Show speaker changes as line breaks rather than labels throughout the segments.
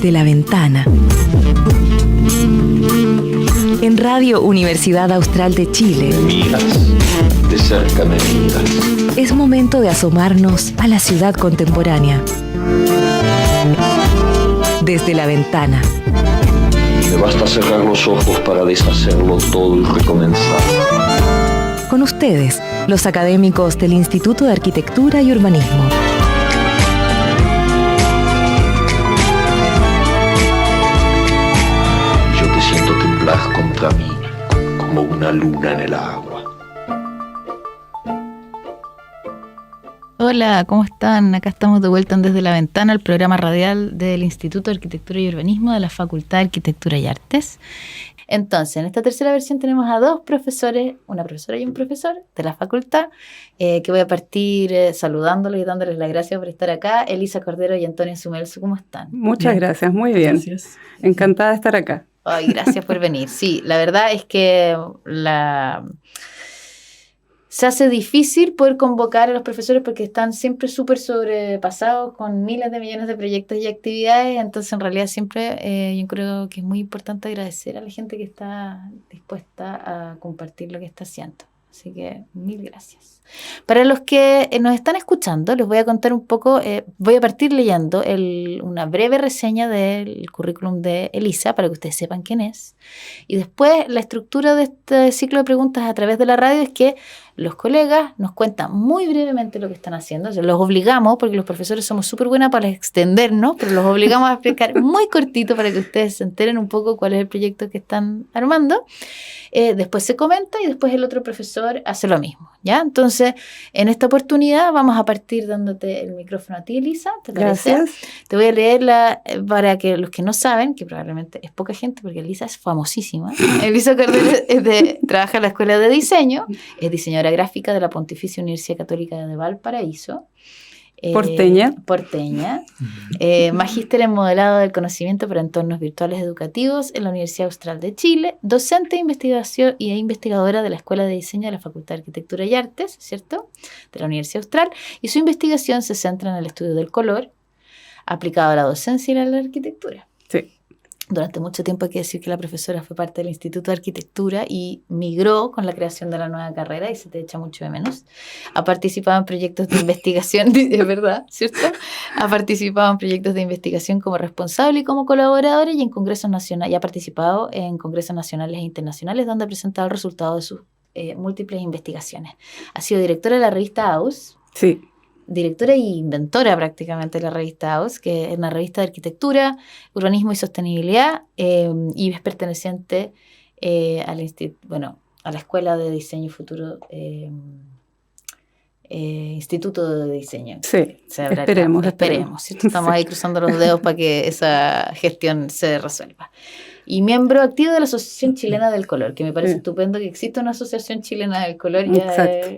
Desde la ventana. En Radio Universidad Austral de Chile.
Me miras, de cerca me miras.
Es momento de asomarnos a la ciudad contemporánea. Desde la ventana.
Me basta cerrar los ojos para deshacerlo todo y recomenzar.
Con ustedes, los académicos del Instituto de Arquitectura y Urbanismo.
Yo te siento temblar contra mí, como una luna en el agua.
Hola, ¿cómo están? Acá estamos de vuelta en Desde la Ventana, el programa radial del Instituto de Arquitectura y Urbanismo de la Facultad de Arquitectura y Artes. Entonces, en esta tercera versión tenemos a dos profesores, una profesora y un profesor de la facultad, que voy a partir saludándolos y dándoles las gracias por estar acá. Elisa Cordero y Antonio Sumelso, ¿cómo están?
Muchas gracias, muy bien. Gracias. Encantada de estar acá.
Ay, gracias por venir. Sí, la verdad es que se hace difícil poder convocar a los profesores porque están siempre súper sobrepasados con miles de millones de proyectos y actividades. Entonces, en realidad, siempre yo creo que es muy importante agradecer a la gente que está dispuesta a compartir lo que está haciendo. Así que, mil gracias. Para los que nos están escuchando, les voy a contar un poco, voy a partir leyendo una breve reseña del currículum de Elisa para que ustedes sepan quién es. Y después, la estructura de este ciclo de preguntas a través de la radio es que los colegas nos cuentan muy brevemente lo que están haciendo. O sea, los obligamos, porque los profesores somos súper buenos para extendernos, pero los obligamos a explicar muy cortito para que ustedes se enteren un poco cuál es el proyecto que están armando. Después se comenta y después el otro profesor hace lo mismo, ¿ya? Entonces, en esta oportunidad vamos a partir dándote el micrófono a ti, Elisa. ¿Te parece?
Gracias.
Te voy a leer para que los que no saben, que probablemente es poca gente porque Elisa es famosísima. Elisa Cordero trabaja en la Escuela de Diseño, es diseñadora gráfica de la Pontificia Universidad Católica de Valparaíso.
Porteña.
Magíster en modelado del conocimiento para entornos virtuales educativos en la Universidad Austral de Chile, docente de investigación e investigadora de la Escuela de Diseño de la Facultad de Arquitectura y Artes, ¿cierto?, de la Universidad Austral, y su investigación se centra en el estudio del color aplicado a la docencia y a la arquitectura.
Sí.
Durante mucho tiempo hay que decir que la profesora fue parte del Instituto de Arquitectura y migró con la creación de la nueva carrera y se te echa mucho de menos. Ha participado en proyectos de investigación, es verdad, ¿cierto? Ha participado en proyectos de investigación como responsable y como colaboradora y en congresos nacionales, y ha participado en congresos nacionales e internacionales donde ha presentado el resultado de sus múltiples investigaciones. Ha sido directora de la revista AUS. Sí. Directora e inventora prácticamente de la revista AUS, que es una revista de arquitectura, urbanismo y sostenibilidad, y es perteneciente a la Escuela de Diseño y Futuro, Instituto de Diseño.
Sí, esperemos.
¿Cierto? Estamos ahí cruzando los dedos para que esa gestión se resuelva. Y miembro activo de la Asociación Chilena del Color, que me parece estupendo que exista una Asociación Chilena del Color, ya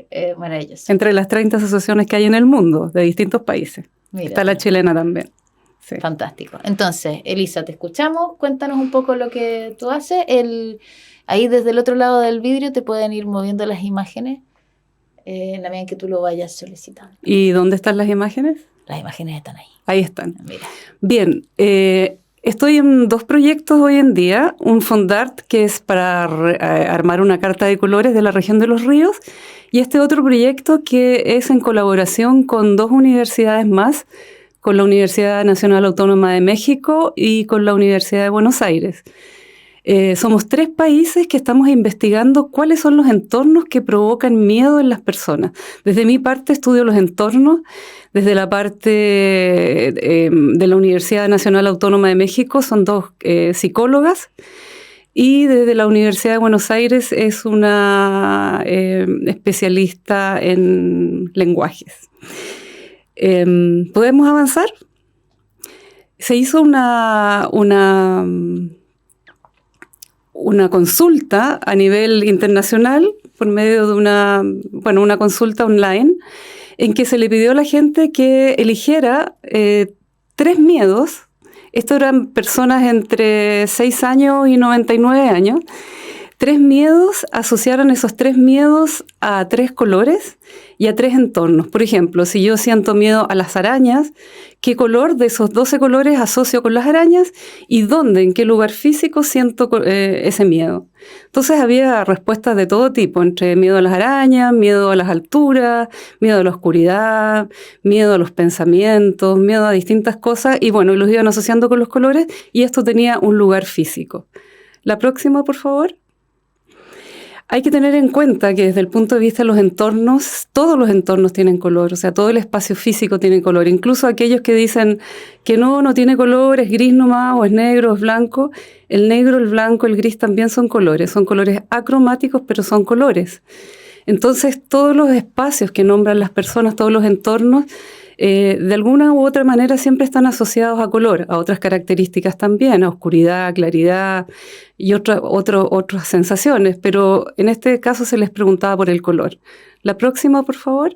es maravilloso.
Entre las 30 asociaciones que hay en el mundo, de distintos países.
Mira,
está la chilena también. Sí.
Fantástico. Entonces, Elisa, te escuchamos. Cuéntanos un poco lo que tú haces. Ahí desde el otro lado del vidrio te pueden ir moviendo las imágenes en la medida en que tú lo vayas solicitando.
¿Y dónde están las imágenes?
Las imágenes están ahí.
Ahí están.
Mira.
Bien, estoy en dos proyectos hoy en día. Un Fondart, que es para armar una carta de colores de la región de los ríos, y este otro proyecto que es en colaboración con dos universidades más, con la Universidad Nacional Autónoma de México y con la Universidad de Buenos Aires. Somos 3 países que estamos investigando cuáles son los entornos que provocan miedo en las personas. Desde mi parte estudio los entornos, desde la parte de la Universidad Nacional Autónoma de México son 2 psicólogas, y desde la Universidad de Buenos Aires es una especialista en lenguajes. ¿Podemos avanzar? Se hizo una consulta a nivel internacional por medio de una consulta online en que se le pidió a la gente que eligiera 3 miedos. Esto eran personas entre 6 años y 99 años. 3 miedos, asociaron esos 3 miedos a 3 colores y a 3 entornos. Por ejemplo, si yo siento miedo a las arañas, ¿qué color de esos 12 colores asocio con las arañas y dónde, en qué lugar físico siento ese miedo? Entonces había respuestas de todo tipo, entre miedo a las arañas, miedo a las alturas, miedo a la oscuridad, miedo a los pensamientos, miedo a distintas cosas, y bueno, los iban asociando con los colores y esto tenía un lugar físico. La próxima, por favor. Hay que tener en cuenta que desde el punto de vista de los entornos, todos los entornos tienen color, o sea, todo el espacio físico tiene color, incluso aquellos que dicen que no tiene color, es gris nomás, o es negro, o es blanco. El negro, el blanco, el gris también son colores acromáticos, pero son colores. Entonces, todos los espacios que nombran las personas, todos los entornos, de alguna u otra manera siempre están asociados a color, a otras características también, a oscuridad, claridad y otras sensaciones, pero en este caso se les preguntaba por el color. La próxima, por favor.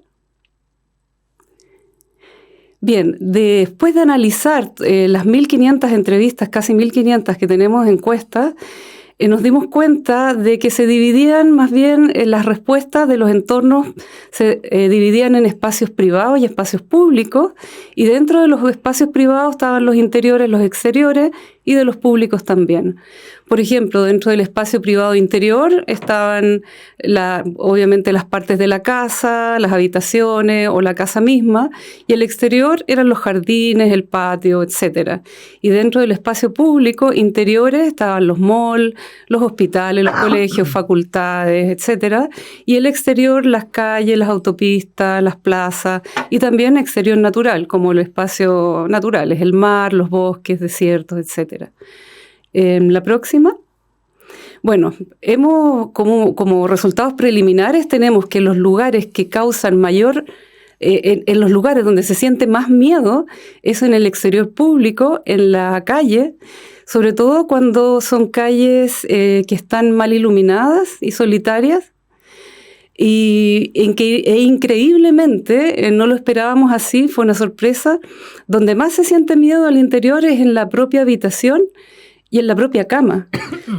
Bien, después de analizar las 1.500 entrevistas, casi 1.500 que tenemos encuestas, nos dimos cuenta de que se dividían más bien las respuestas de los entornos, se dividían en espacios privados y espacios públicos, y dentro de los espacios privados estaban los interiores, los exteriores, y de los públicos también. Por ejemplo, dentro del espacio privado interior estaban obviamente las partes de la casa, las habitaciones o la casa misma, y el exterior eran los jardines, el patio, etc. Y dentro del espacio público interiores estaban los malls, los hospitales, los colegios, facultades, etc. Y el exterior, las calles, las autopistas, las plazas, y también exterior natural, como los espacios naturales, el mar, los bosques, desiertos, etc. La próxima. Bueno, como resultados preliminares tenemos que los lugares que causan mayor, en los lugares donde se siente más miedo, es en el exterior público, en la calle, sobre todo cuando son calles que están mal iluminadas y solitarias, e increíblemente, no lo esperábamos así, fue una sorpresa, donde más se siente miedo al interior es en la propia habitación y en la propia cama,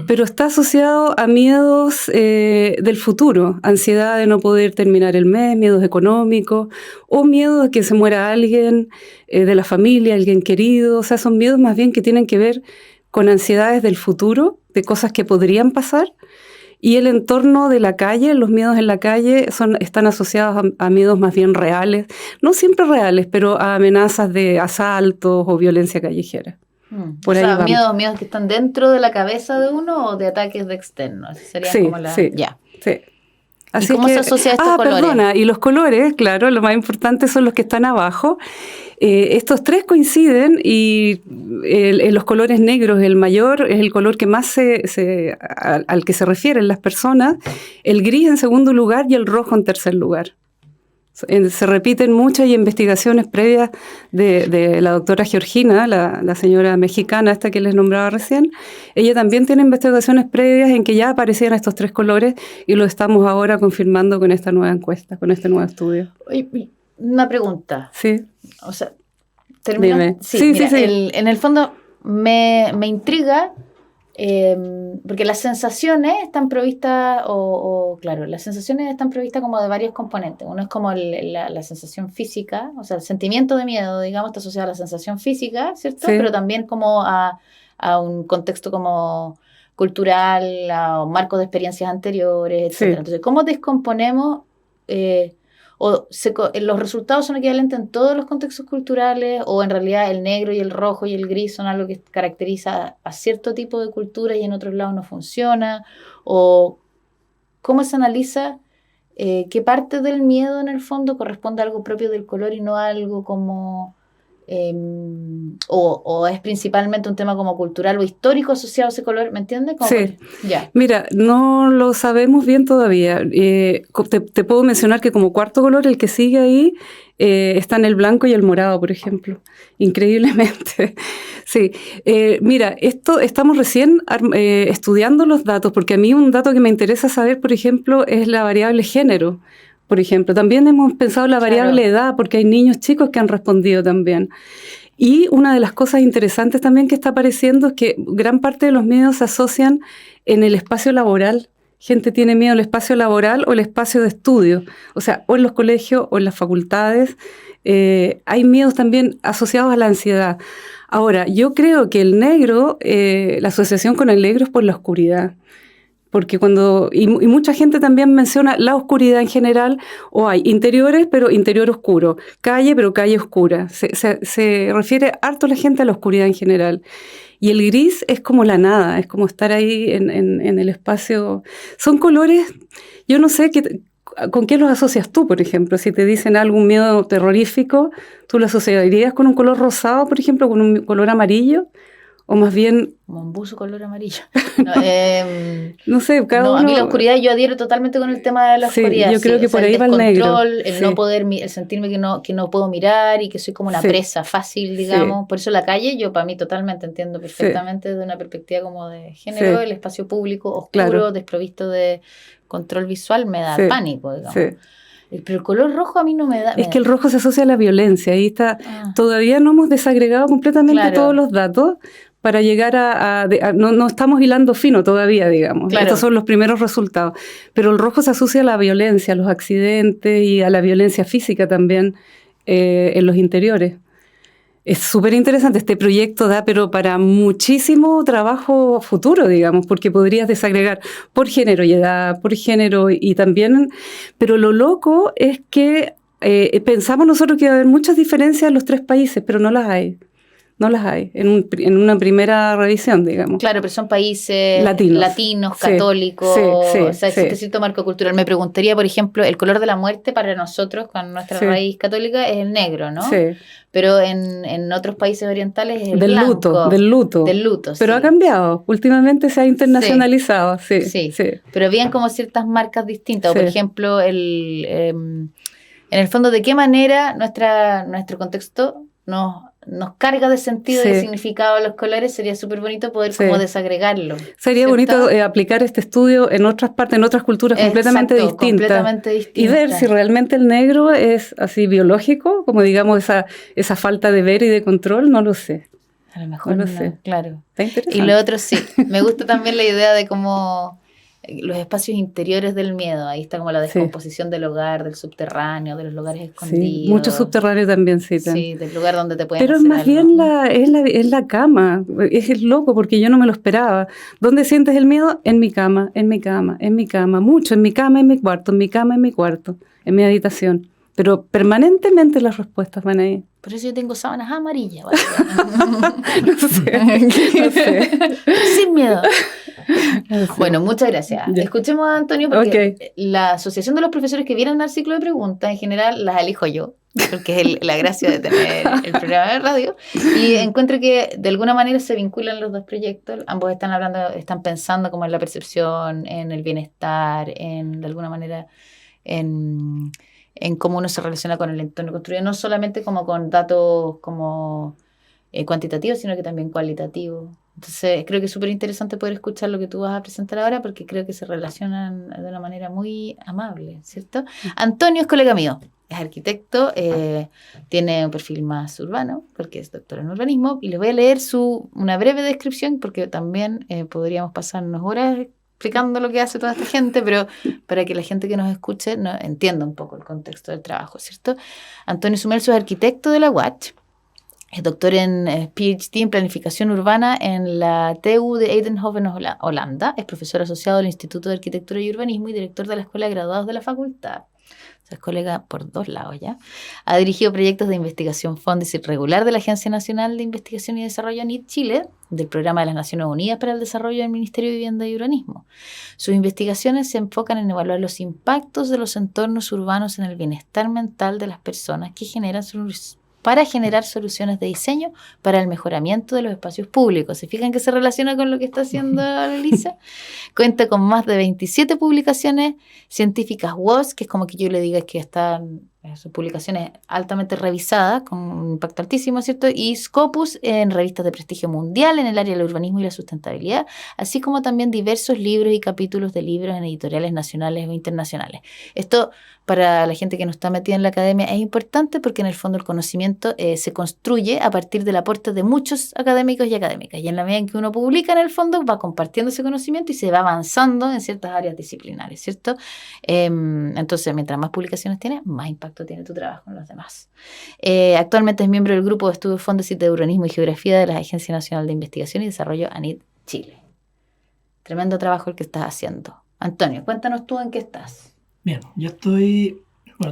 pero está asociado a miedos del futuro, ansiedad de no poder terminar el mes, miedos económicos, o miedo de que se muera alguien de la familia, alguien querido, o sea, son miedos más bien que tienen que ver con ansiedades del futuro, de cosas que podrían pasar. Y el entorno de la calle, los miedos en la calle están asociados a miedos más bien reales, no siempre reales, pero a amenazas de asaltos o violencia callejera.
Por o sea, miedos que están dentro de la cabeza de uno o de ataques de externos.
Sí, como sí. Así
¿Y cómo se asocia a estos colores?
Perdona, y los colores, claro, lo más importante son los que están abajo. Estos 3 coinciden y los colores negros, el mayor es el color que más al que se refieren las personas, el gris en segundo lugar y el rojo en tercer lugar. Se repiten muchas investigaciones previas de la doctora Georgina, la señora mexicana esta que les nombraba recién. Ella también tiene investigaciones previas en que ya aparecían estos 3 colores y lo estamos ahora confirmando con esta nueva encuesta, con este nuevo estudio.
Una pregunta.
Sí.
O sea, termina.
Dime.
Sí. En el fondo me intriga. Porque las sensaciones están provistas, claro, las sensaciones están provistas como de varios componentes. Uno es como la sensación física, o sea, el sentimiento de miedo, digamos, está asociado a la sensación física, ¿cierto? Sí. Pero también como a un contexto como cultural, a un marco de experiencias anteriores, etc. Sí. Entonces, ¿cómo descomponemos los resultados son equivalentes en todos los contextos culturales o en realidad el negro y el rojo y el gris son algo que caracteriza a cierto tipo de cultura y en otros lados no funciona? ¿O cómo se analiza qué parte del miedo en el fondo corresponde a algo propio del color y no a algo como... o es principalmente un tema como cultural o histórico asociado a ese color, ¿me entiendes?
Sí. Mira, no lo sabemos bien todavía. Te puedo mencionar que como cuarto color, el que sigue ahí, están el blanco y el morado, por ejemplo. Increíblemente. Sí. Mira, estamos recién estudiando los datos, porque a mí un dato que me interesa saber, por ejemplo, es la variable género. Por ejemplo, también hemos pensado la variable edad, porque hay niños chicos que han respondido también. Y una de las cosas interesantes también que está apareciendo es que gran parte de los miedos se asocian en el espacio laboral, gente tiene miedo al espacio laboral o el espacio de estudio. O sea, o en los colegios o en las facultades. Hay miedos también asociados a la ansiedad. Ahora, yo creo que el negro, la asociación con el negro es por la oscuridad. Porque y mucha gente también menciona la oscuridad en general, o hay interiores, pero interior oscuro, calle, pero calle oscura. Se refiere harto la gente a la oscuridad en general. Y el gris es como la nada, es como estar ahí en el espacio. Son colores, yo no sé ¿con qué los asocias tú, por ejemplo? Si te dicen algún miedo terrorífico, ¿tú lo asociarías con un color rosado, por ejemplo, con un color amarillo? O más bien...
Como un buzo color amarillo.
No sé, cada uno...
A mí la oscuridad, yo adhiero totalmente con el tema de la oscuridad.
Yo creo que por ahí va el negro.
El no poder, el sentirme que no puedo mirar y que soy como una presa fácil, digamos. Por eso la calle, yo para mí totalmente entiendo perfectamente desde una perspectiva como de género, el espacio público oscuro, desprovisto de control visual, me da pánico, digamos. Pero el color rojo a mí no me da...
Es que el rojo se asocia a la violencia. Ahí está. Todavía no hemos desagregado completamente todos los datos para llegar no estamos hilando fino todavía, digamos. Estos son los primeros resultados. Pero el rojo se asocia a la violencia, a los accidentes y a la violencia física también en los interiores. Es súper interesante, este proyecto da pero para muchísimo trabajo futuro, digamos, porque podrías desagregar por género y edad, por género y también... Pero lo loco es que pensamos nosotros que iba a haber muchas diferencias en los 3 países, pero no las hay. No las hay, en una primera revisión, digamos.
Claro, pero son países latinos católicos, o sea, existe cierto marco cultural. Me preguntaría, por ejemplo, el color de la muerte para nosotros, con nuestra raíz católica, es el negro, ¿no? Sí. Pero en otros países orientales es el blanco. Del luto.
Pero ha cambiado, últimamente se ha internacionalizado, sí.
Pero habían como ciertas marcas distintas, o por ejemplo, en el fondo, ¿de qué manera nuestro contexto nos carga de sentido y de significado los colores? Sería súper bonito poder como desagregarlo.
Sería bonito aplicar este estudio en otras partes, en otras culturas completamente distintas. Y ver si realmente el negro es así biológico, como digamos esa falta de ver y de control, no lo sé.
A lo mejor no lo sé. Claro.
Está interesante.
Y lo otro sí. Me gusta también la idea de cómo los espacios interiores del miedo. Ahí está como la descomposición del hogar, del subterráneo, de los lugares escondidos.
Sí, mucho subterráneo también citan.
Sí, del lugar donde te pueden
Pero
hacer
más bien es la cama. Es loco porque yo no me lo esperaba. ¿Dónde sientes el miedo? En mi cama, en mi cama, en mi cama. Mucho, en mi cama, en mi cuarto, en mi cama, en mi cuarto, en mi habitación. Pero permanentemente las respuestas van ahí.
Por eso yo tengo sábanas amarillas.
No sé.
Sin miedo. Bueno, muchas gracias. Escuchemos a Antonio porque la asociación de los profesores que vienen al ciclo de preguntas, en general, las elijo yo, porque es la gracia de tener el programa de radio, y encuentro que de alguna manera se vinculan los 2 proyectos. Ambos están pensando como en la percepción, en el bienestar, de alguna manera, en cómo uno se relaciona con el entorno construido, no solamente como con datos como cuantitativos, sino que también cualitativos. Entonces, creo que es súper interesante poder escuchar lo que tú vas a presentar ahora, porque creo que se relacionan de una manera muy amable, ¿cierto? Antonio es colega mío, es arquitecto, tiene un perfil más urbano, porque es doctor en urbanismo, y les voy a leer una breve descripción, porque también podríamos pasarnos horas explicando lo que hace toda esta gente, pero para que la gente que nos escuche entienda un poco el contexto del trabajo, ¿cierto? Antonio Sumelso es arquitecto de la UACH, es doctor en PhD en Planificación Urbana en la TU de Eindhoven, Holanda. Es profesor asociado del Instituto de Arquitectura y Urbanismo y director de la Escuela de Graduados de la Facultad. O sea, es colega por 2 lados ya. Ha dirigido proyectos de investigación Fondesit regular de la Agencia Nacional de Investigación y Desarrollo ANID Chile, del Programa de las Naciones Unidas para el Desarrollo del Ministerio de Vivienda y Urbanismo. Sus investigaciones se enfocan en evaluar los impactos de los entornos urbanos en el bienestar mental de las personas para generar soluciones de diseño para el mejoramiento de los espacios públicos. ¿Se fijan que se relaciona con lo que está haciendo Elisa? Cuenta con más de 27 publicaciones científicas WOS, que es como que yo le diga que están Son publicaciones altamente revisadas, con un impacto altísimo, ¿cierto? Y Scopus en revistas de prestigio mundial en el área del urbanismo y la sustentabilidad, así como también diversos libros y capítulos de libros en editoriales nacionales o internacionales. Esto, para la gente que no está metida en la academia, es importante porque en el fondo el conocimiento se construye a partir del aporte de muchos académicos y académicas. Y en la medida en que uno publica, en el fondo, va compartiendo ese conocimiento y se va avanzando en ciertas áreas disciplinares, ¿cierto? Entonces, mientras más publicaciones tienes, más impacto tiene tu trabajo en los demás. Actualmente es miembro del grupo de estudios Fondesit de Urbanismo y Geografía de la Agencia Nacional de Investigación y Desarrollo ANID Chile. Tremendo trabajo el que estás haciendo. Antonio, cuéntanos tú en qué estás.
Bien, yo estoy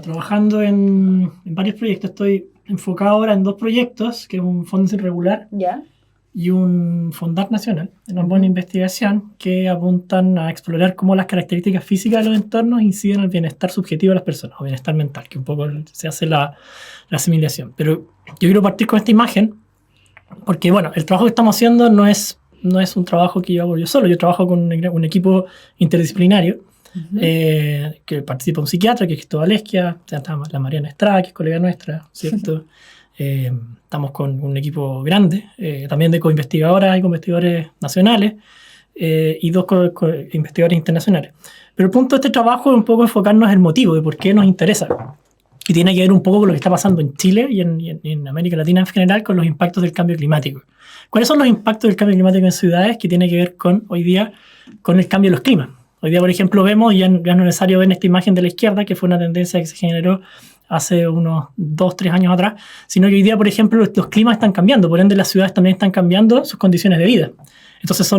trabajando en varios proyectos. Estoy enfocado ahora en 2 proyectos, que es un Fondesit regular
¿Ya?
y un Fondart nacional, en ambos en investigación, que apuntan a explorar cómo las características físicas de los entornos inciden en el bienestar subjetivo de las personas, o bienestar mental, que un poco se hace la asimilación. Pero yo quiero partir con esta imagen, porque bueno, el trabajo que estamos haciendo no es un trabajo que yo hago yo solo. Yo trabajo con un equipo interdisciplinario, que participa un psiquiatra, que es Cristóbal Esquia, está la Mariana Estrada, que es colega nuestra, ¿cierto? Estamos con un equipo grande, también de co-investigadoras y co-investigadores nacionales, y 2 investigadores internacionales. Pero el punto de este trabajo es un poco enfocarnos en el motivo de por qué nos interesa. Y tiene que ver un poco con lo que está pasando en Chile y en América Latina en general con los impactos del cambio climático. ¿Cuáles son los impactos del cambio climático en ciudades? Que tiene que ver hoy día con el cambio de los climas. Hoy día, por ejemplo, vemos, ya no es necesario ver esta imagen de la izquierda, que fue una tendencia que se generó hace unos 2-3 años atrás, sino que hoy día, por ejemplo, los climas están cambiando, por ende las ciudades también están cambiando sus condiciones de vida. Entonces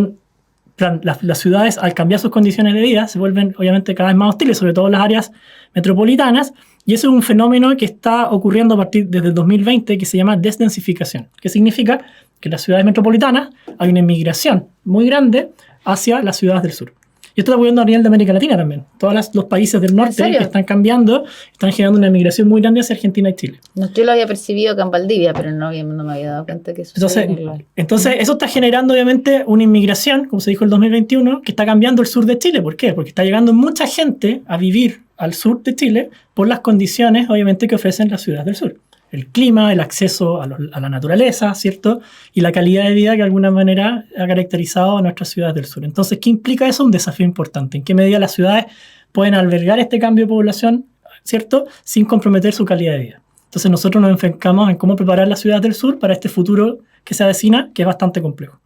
las ciudades, al cambiar sus condiciones de vida, se vuelven obviamente cada vez más hostiles, sobre todo en las áreas metropolitanas, y eso es un fenómeno que está ocurriendo a partir desde el 2020, que se llama desdensificación, que significa que en las ciudades metropolitanas hay una inmigración muy grande hacia las ciudades del sur. Y esto está ocurriendo a nivel de América Latina también. Todos los países del norte que están cambiando, están generando una migración muy grande hacia Argentina y Chile.
No, yo lo había percibido acá en Valdivia, pero no me había dado cuenta que eso
Entonces, eso está generando obviamente una inmigración, como se dijo en el 2021, que está cambiando el sur de Chile. ¿Por qué? Porque está llegando mucha gente a vivir al sur de Chile por las condiciones, obviamente, que ofrecen las ciudades del sur. El clima, el acceso a la naturaleza, ¿cierto? Y la calidad de vida que de alguna manera ha caracterizado a nuestras ciudades del sur. Entonces, ¿qué implica eso? Un desafío importante. ¿En qué medida las ciudades pueden albergar este cambio de población, ¿cierto? Sin comprometer su calidad de vida. Entonces, nosotros nos enfocamos en cómo preparar las ciudades del sur para este futuro que se avecina, que es bastante complejo.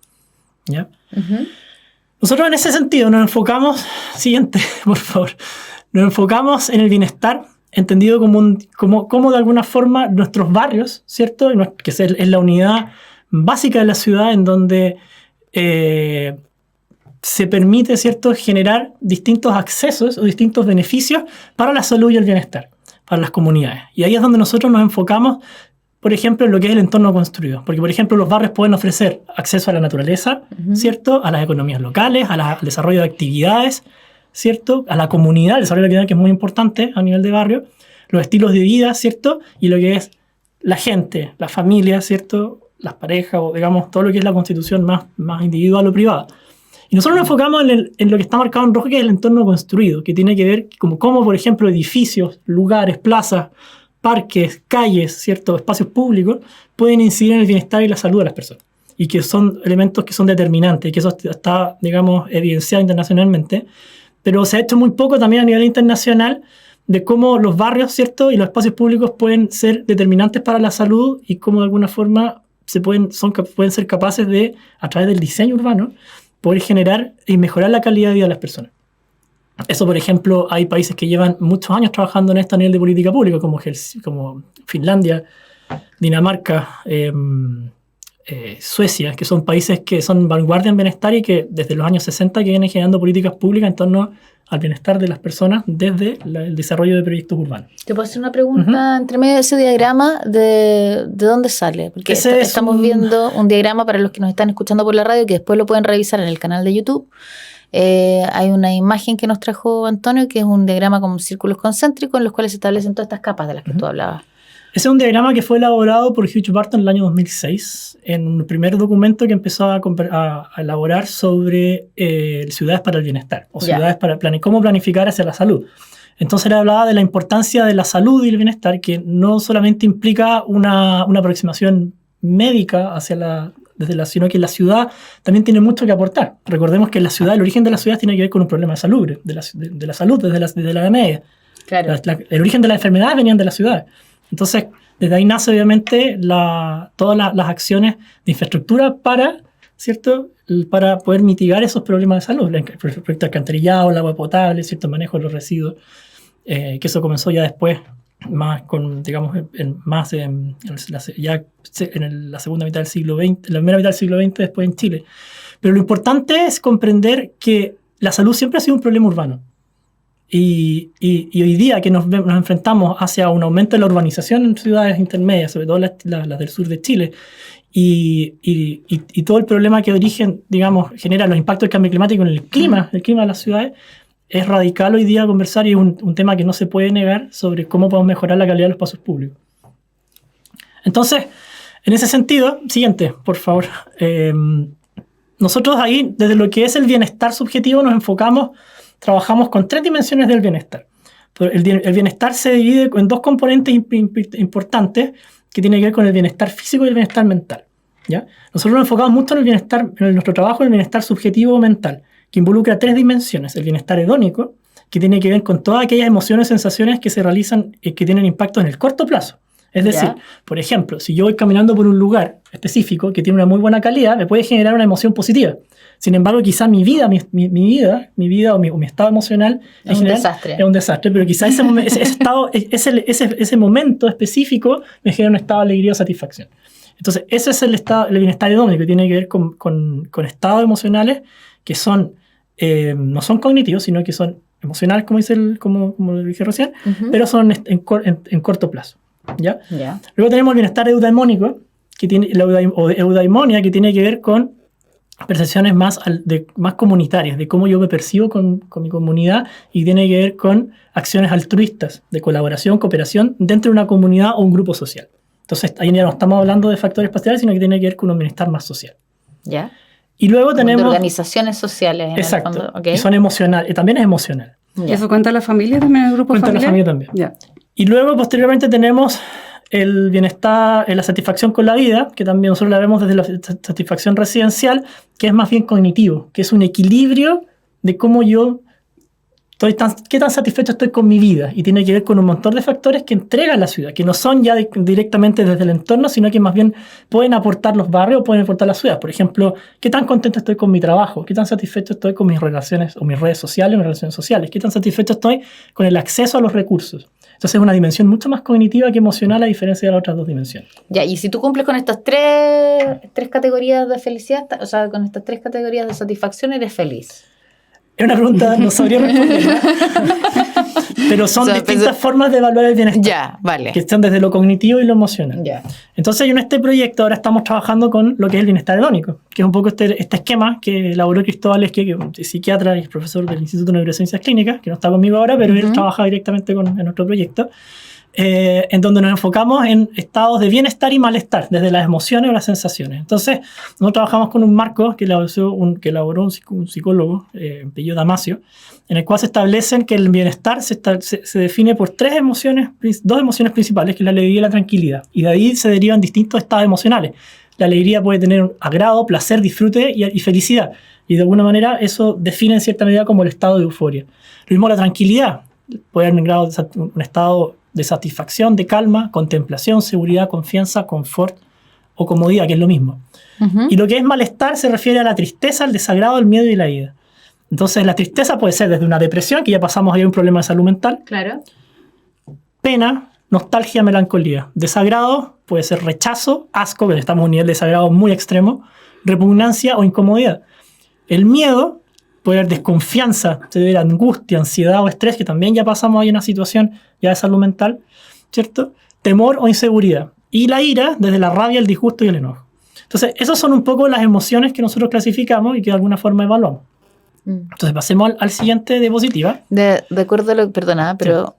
¿Ya? Nosotros en ese sentido nos enfocamos, siguiente, por favor, nos enfocamos en el bienestar, entendido como de alguna forma nuestros barrios, ¿cierto? Que es la unidad básica de la ciudad en donde se permite, ¿cierto?, generar distintos accesos o distintos beneficios para la salud y el bienestar, para las comunidades. Y ahí es donde nosotros nos enfocamos, por ejemplo, en lo que es el entorno construido. Porque, por ejemplo, los barrios pueden ofrecer acceso a la naturaleza, ¿cierto?, a las economías locales, al desarrollo de actividades, ¿cierto?, a la comunidad, el desarrollo de la comunidad, que es muy importante a nivel de barrio, los estilos de vida, ¿cierto?, y lo que es la gente, la familia, ¿cierto?, las parejas, o digamos, todo lo que es la constitución más individual o privada. Y nosotros nos enfocamos en lo que está marcado en rojo, que es el entorno construido, que tiene que ver como por ejemplo, edificios, lugares, plazas, parques, calles, ¿cierto?, espacios públicos, pueden incidir en el bienestar y la salud de las personas. Y que son elementos que son determinantes, y que eso está, digamos, evidenciado internacionalmente. Pero se ha hecho muy poco también a nivel internacional de cómo los barrios, ¿cierto?, y los espacios públicos pueden ser determinantes para la salud y cómo de alguna forma pueden ser capaces de, a través del diseño urbano, poder generar y mejorar la calidad de vida de las personas. Eso, por ejemplo, hay países que llevan muchos años trabajando en esto a nivel de política pública, como Finlandia, Dinamarca, Suecia, que son países que son vanguardia en bienestar y que desde los años 60 que vienen generando políticas públicas en torno al bienestar de las personas desde el desarrollo de proyectos urbanos.
¿Te puedo hacer una pregunta entre medio de ese diagrama? ¿De dónde sale? Porque estamos viendo un diagrama para los que nos están escuchando por la radio, que después lo pueden revisar en el canal de YouTube. Hay una imagen que nos trajo Antonio, que es un diagrama con círculos concéntricos en los cuales se establecen todas estas capas de las que tú hablabas.
Ese es un diagrama que fue elaborado por Hugh Barton en el año 2006, en un primer documento que empezó a elaborar sobre ciudades para el bienestar, o ciudades para cómo planificar hacia la salud. Entonces él hablaba de la importancia de la salud y el bienestar, que no solamente implica una aproximación médica sino que la ciudad también tiene mucho que aportar. Recordemos que la ciudad, el origen de la ciudad tiene que ver con un problema de salud, de la salud desde la Edad Media.
Claro.
El origen de las enfermedades venían de la ciudad. Entonces, desde ahí nace obviamente todas las acciones de infraestructura ¿cierto? Para poder mitigar esos problemas de salud. El proyecto de alcantarillado, el agua potable, cierto manejo de los residuos, que eso comenzó ya después, más con, digamos, la segunda mitad del siglo XX, la primera mitad del siglo XX después en Chile. Pero lo importante es comprender que la salud siempre ha sido un problema urbano. Y hoy día que nos enfrentamos hacia un aumento de la urbanización en ciudades intermedias, sobre todo las del sur de Chile, y todo el problema que genera los impactos del cambio climático en el clima de las ciudades, es radical hoy día conversar, y es un tema que no se puede negar, sobre cómo podemos mejorar la calidad de los espacios públicos. Entonces, en ese sentido, siguiente, por favor. Nosotros ahí, desde lo que es el bienestar subjetivo, trabajamos con 3 dimensiones del bienestar. El bienestar se divide en 2 componentes importantes que tienen que ver con el bienestar físico y el bienestar mental, ¿ya? Nosotros nos enfocamos mucho en el bienestar, en nuestro trabajo, en el bienestar subjetivo mental, que involucra 3 dimensiones. El bienestar hedónico, que tiene que ver con todas aquellas emociones, sensaciones que se realizan y que tienen impacto en el corto plazo. Es decir, por ejemplo, si yo voy caminando por un lugar específico que tiene una muy buena calidad, me puede generar una emoción positiva. Sin embargo, quizá mi vida o mi estado emocional
es un desastre,
pero quizá ese momento específico me genera un estado de alegría o satisfacción. Entonces, ese es el bienestar hedónico, que tiene que ver con estados emocionales que no son cognitivos, sino que son emocionales, como lo dije recién, pero son en corto plazo. ¿Ya? Luego tenemos el bienestar eudaimónico, eudaimonia, que tiene que ver con percepciones más comunitarias, de cómo yo me percibo con mi comunidad, y tiene que ver con acciones altruistas, de colaboración, cooperación dentro de una comunidad o un grupo social. Entonces, ahí ya no estamos hablando de factores espaciales, sino que tiene que ver con un bienestar más social.
¿Ya?
Y luego tenemos...
de organizaciones sociales.
Exacto,
en el fondo. Okay.
Y son emocionales, también es emocional.
¿Y eso cuenta la familia también, el grupo familiar?
Cuenta la familia también.
Ya.
Y luego, posteriormente, tenemos el bienestar, la satisfacción con la vida, que también nosotros la vemos desde la satisfacción residencial, que es más bien cognitivo, que es un equilibrio de cómo qué tan satisfecho estoy con mi vida, y tiene que ver con un montón de factores que entrega la ciudad, que no son ya directamente desde el entorno, sino que más bien pueden aportar los barrios o pueden aportar la ciudad. Por ejemplo, qué tan contento estoy con mi trabajo, qué tan satisfecho estoy con mis relaciones o mis redes sociales, mis relaciones sociales, qué tan satisfecho estoy con el acceso a los recursos. Entonces es una dimensión mucho más cognitiva que emocional, a diferencia de las otras 2 dimensiones.
Ya, y si tú cumples con estas tres categorías de felicidad, o sea, con estas 3 categorías de satisfacción, eres feliz.
Es una pregunta, no sabría responder. Pero son distintas formas de evaluar el bienestar.
Ya, vale.
Que están desde lo cognitivo y lo emocional.
Ya.
Entonces, en este proyecto ahora estamos trabajando con lo que es el bienestar hedónico, que es un poco este esquema que elaboró Cristóbal Esquie, que es psiquiatra y profesor del Instituto de Neurociencias Clínicas, que no está conmigo ahora, pero él trabaja directamente en nuestro proyecto, en donde nos enfocamos en estados de bienestar y malestar, desde las emociones o las sensaciones. Entonces, nosotros trabajamos con un marco que elaboró un psicólogo, apellido Damasio, en el cual se establecen que el bienestar se define por 2 emociones principales, que es la alegría y la tranquilidad. Y de ahí se derivan distintos estados emocionales. La alegría puede tener un agrado, placer, disfrute y felicidad. Y de alguna manera eso define en cierta medida como el estado de euforia. Lo mismo la tranquilidad. Puede haber un estado de satisfacción, de calma, contemplación, seguridad, confianza, confort o comodidad, que es lo mismo. Y lo que es malestar se refiere a la tristeza, el desagrado, el miedo y la ira. Entonces, la tristeza puede ser desde una depresión, que ya pasamos ahí a un problema de salud mental.
Claro.
Pena, nostalgia, melancolía. Desagrado puede ser rechazo, asco, que estamos a un nivel de desagrado muy extremo, repugnancia o incomodidad. El miedo puede haber desconfianza, se debe a angustia, ansiedad o estrés, que también ya pasamos ahí a una situación ya de salud mental, ¿cierto? Temor o inseguridad. Y la ira, desde la rabia, el disgusto y el enojo. Entonces, esas son un poco las emociones que nosotros clasificamos y que de alguna forma evaluamos. Entonces, pasemos al siguiente diapositiva.
De acuerdo a lo que, perdona, pero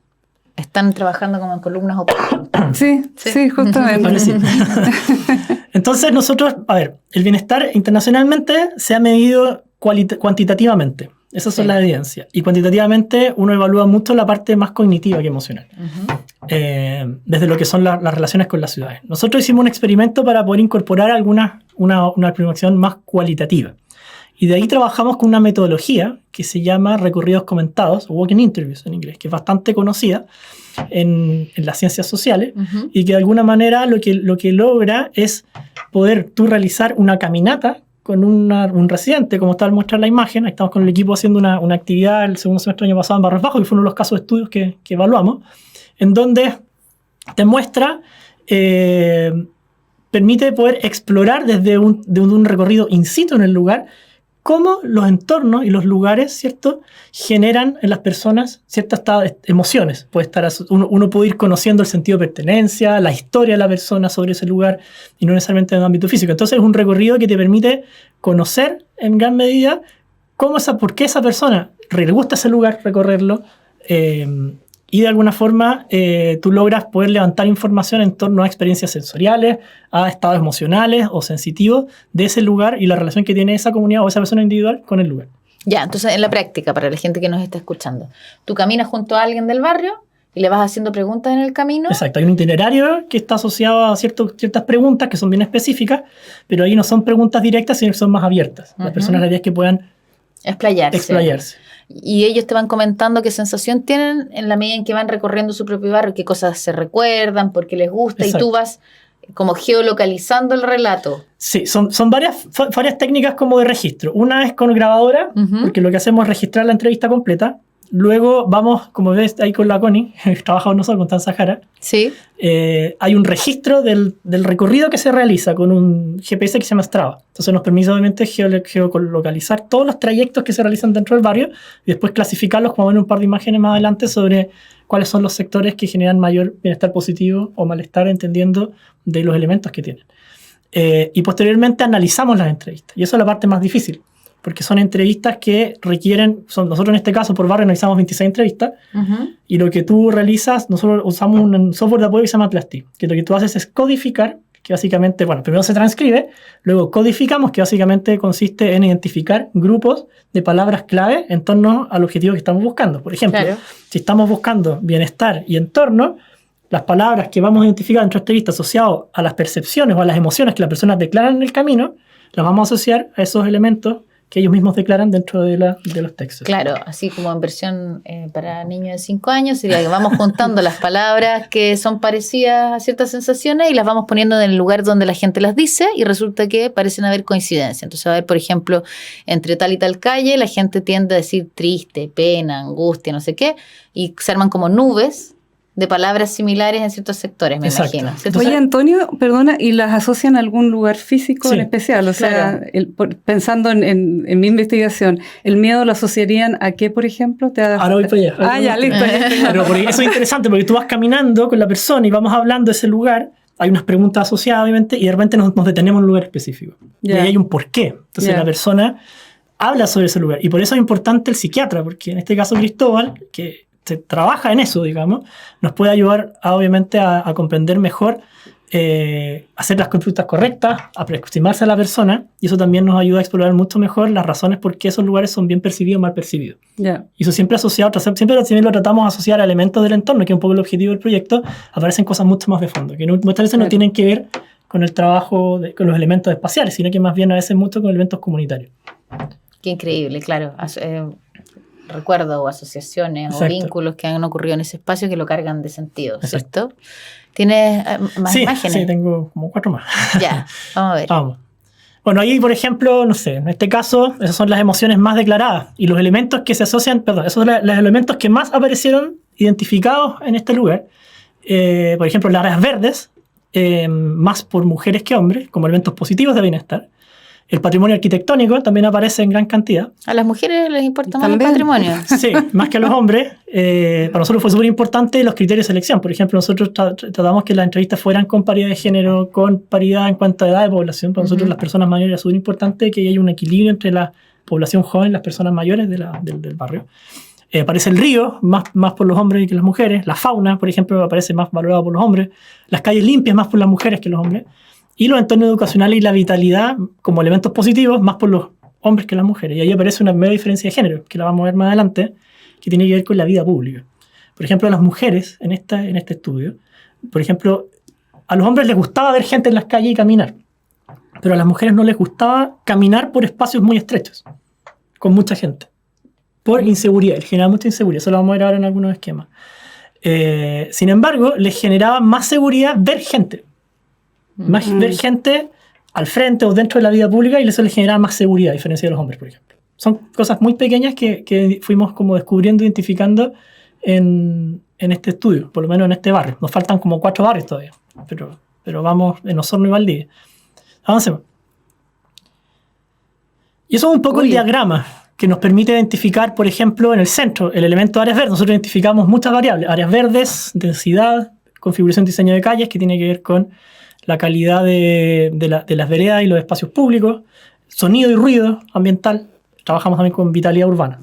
están trabajando como en columnas opuestas.
Sí, justamente.
Vale, sí. Entonces, nosotros, el bienestar internacionalmente se ha medido cuantitativamente. Esas son las evidencias. Y cuantitativamente uno evalúa mucho la parte más cognitiva que emocional. Desde lo que son las relaciones con las ciudades. Nosotros hicimos un experimento para poder incorporar una aproximación más cualitativa. Y de ahí trabajamos con una metodología que se llama recorridos comentados, o walking interviews en inglés, que es bastante conocida en las ciencias sociales, y que de alguna manera lo que logra es poder tú realizar una caminata con un residente, como está al mostrar la imagen. Ahí estamos con el equipo haciendo una actividad el segundo semestre del año pasado en Barrios Bajos, que fue uno de los casos de estudios que evaluamos, en donde te muestra, permite poder explorar desde un recorrido in situ en el lugar, cómo los entornos y los lugares, ¿cierto?, generan en las personas ciertas emociones. Uno puede ir conociendo el sentido de pertenencia, la historia de la persona sobre ese lugar, y no necesariamente en el ámbito físico. Entonces es un recorrido que te permite conocer en gran medida por qué esa persona le gusta ese lugar, recorrerlo, y de alguna forma tú logras poder levantar información en torno a experiencias sensoriales, a estados emocionales o sensitivos de ese lugar y la relación que tiene esa comunidad o esa persona individual con el lugar.
Ya, entonces en la práctica, para la gente que nos está escuchando, tú caminas junto a alguien del barrio y le vas haciendo preguntas en el camino.
Exacto, hay un itinerario que está asociado a ciertas preguntas que son bien específicas, pero ahí no son preguntas directas, sino que son más abiertas. Las personas la idea es que puedan explayarse.
Y ellos te van comentando qué sensación tienen en la medida en que van recorriendo su propio barrio, qué cosas se recuerdan, por qué les gusta. Exacto. Y tú vas como geolocalizando el relato.
Sí, son varias técnicas como de registro. Una es con grabadora, porque lo que hacemos es registrar la entrevista completa. Luego vamos, como ves ahí con la Connie, que trabajamos nosotros con Tanza Jara.
Sí.
Hay un registro del recorrido que se realiza con un GPS que se llama Strava. Entonces nos permite obviamente geolocalizar todos los trayectos que se realizan dentro del barrio y después clasificarlos, como ven un par de imágenes más adelante, sobre cuáles son los sectores que generan mayor bienestar positivo o malestar, entendiendo de los elementos que tienen. Y posteriormente analizamos las entrevistas. Y eso es la parte más difícil, porque son entrevistas que requieren, nosotros en este caso por barrio analizamos 26 entrevistas, y lo que tú realizas, nosotros usamos un software de apoyo que se llama Atlasti, que lo que tú haces es codificar, que básicamente, primero se transcribe, luego codificamos, que básicamente consiste en identificar grupos de palabras clave en torno al objetivo que estamos buscando. Por ejemplo, si estamos buscando bienestar y entorno, las palabras que vamos a identificar en nuestra entrevista asociadas a las percepciones o a las emociones que las personas declaran en el camino, las vamos a asociar a esos elementos que ellos mismos declaran dentro de los textos.
Claro, así como en versión para niños de 5 años, sería que vamos juntando las palabras que son parecidas a ciertas sensaciones y las vamos poniendo en el lugar donde la gente las dice, y resulta que parecen haber coincidencias. Entonces, a ver, por ejemplo, entre tal y tal calle, la gente tiende a decir triste, pena, angustia, no sé qué, y se arman como nubes de palabras similares en ciertos sectores, me imagino.
Entonces, oye, Antonio, perdona, ¿y las asocian a algún lugar físico en especial? O sea, pensando en mi investigación, ¿el miedo lo asociarían a qué, por ejemplo?
Ahora voy para allá.
Ya, listo.
Pero eso es interesante, porque tú vas caminando con la persona y vamos hablando de ese lugar, hay unas preguntas asociadas, obviamente, y de repente nos detenemos en un lugar específico. Y ahí hay un porqué. Entonces la persona habla sobre ese lugar. Y por eso es importante el psiquiatra, porque en este caso Cristóbal, que se trabaja en eso, digamos, nos puede ayudar obviamente a comprender mejor, hacer las conductas correctas, a aproximarse a la persona, y eso también nos ayuda a explorar mucho mejor las razones por qué esos lugares son bien percibidos o mal percibidos. Y eso siempre asociado, siempre lo tratamos de asociar a elementos del entorno, que es un poco el objetivo del proyecto. Aparecen cosas mucho más de fondo, que muchas veces no tienen que ver con el trabajo, con los elementos espaciales, sino que más bien a veces mucho con elementos comunitarios.
Qué increíble, claro. Recuerdos o asociaciones o vínculos que han ocurrido en ese espacio que lo cargan de sentido, ¿cierto? ¿Tienes más imágenes?
Sí, tengo como 4 más.
Ya, vamos a ver.
Vamos. Bueno, ahí, por ejemplo, no sé, en este caso, esas son las emociones más declaradas y los elementos que se asocian, esos son los elementos que más aparecieron identificados en este lugar. Por ejemplo, las áreas verdes, más por mujeres que hombres, como elementos positivos de bienestar. El patrimonio arquitectónico también aparece en gran cantidad.
¿A las mujeres les importa más el patrimonio?
Sí, más que a los hombres. Para nosotros fue súper importante los criterios de selección. Por ejemplo, nosotros tratamos que las entrevistas fueran con paridad de género, con paridad en cuanto a edad de población. Para nosotros las personas mayores es súper importante que haya un equilibrio entre la población joven y las personas mayores del barrio. Aparece el río, más por los hombres que las mujeres. La fauna, por ejemplo, aparece más valorada por los hombres. Las calles limpias, más por las mujeres que los hombres. Y los entornos educacionales y la vitalidad como elementos positivos, más por los hombres que las mujeres. Y ahí aparece una primera diferencia de género, que la vamos a ver más adelante, que tiene que ver con la vida pública. Por ejemplo, a las mujeres en este estudio, por ejemplo, a los hombres les gustaba ver gente en las calles y caminar, pero a las mujeres no les gustaba caminar por espacios muy estrechos, con mucha gente, por inseguridad. Les generaba mucha inseguridad, eso lo vamos a ver ahora en algunos esquemas. Sin embargo, les generaba más seguridad ver gente. Ver gente al frente o dentro de la vida pública, y eso les generaba más seguridad, a diferencia de los hombres, por ejemplo. Son cosas muy pequeñas que fuimos como descubriendo, identificando en este estudio, por lo menos en este barrio. Nos faltan como 4 barrios todavía, pero vamos en Osorno y Valdivia. Avancemos. Y eso es un poco el diagrama que nos permite identificar, por ejemplo, en el centro, el elemento de áreas verdes. Nosotros identificamos muchas variables: áreas verdes, densidad, configuración, diseño de calles, que tiene que ver con la calidad de las veredas y los espacios públicos, sonido y ruido ambiental. Trabajamos también con vitalidad urbana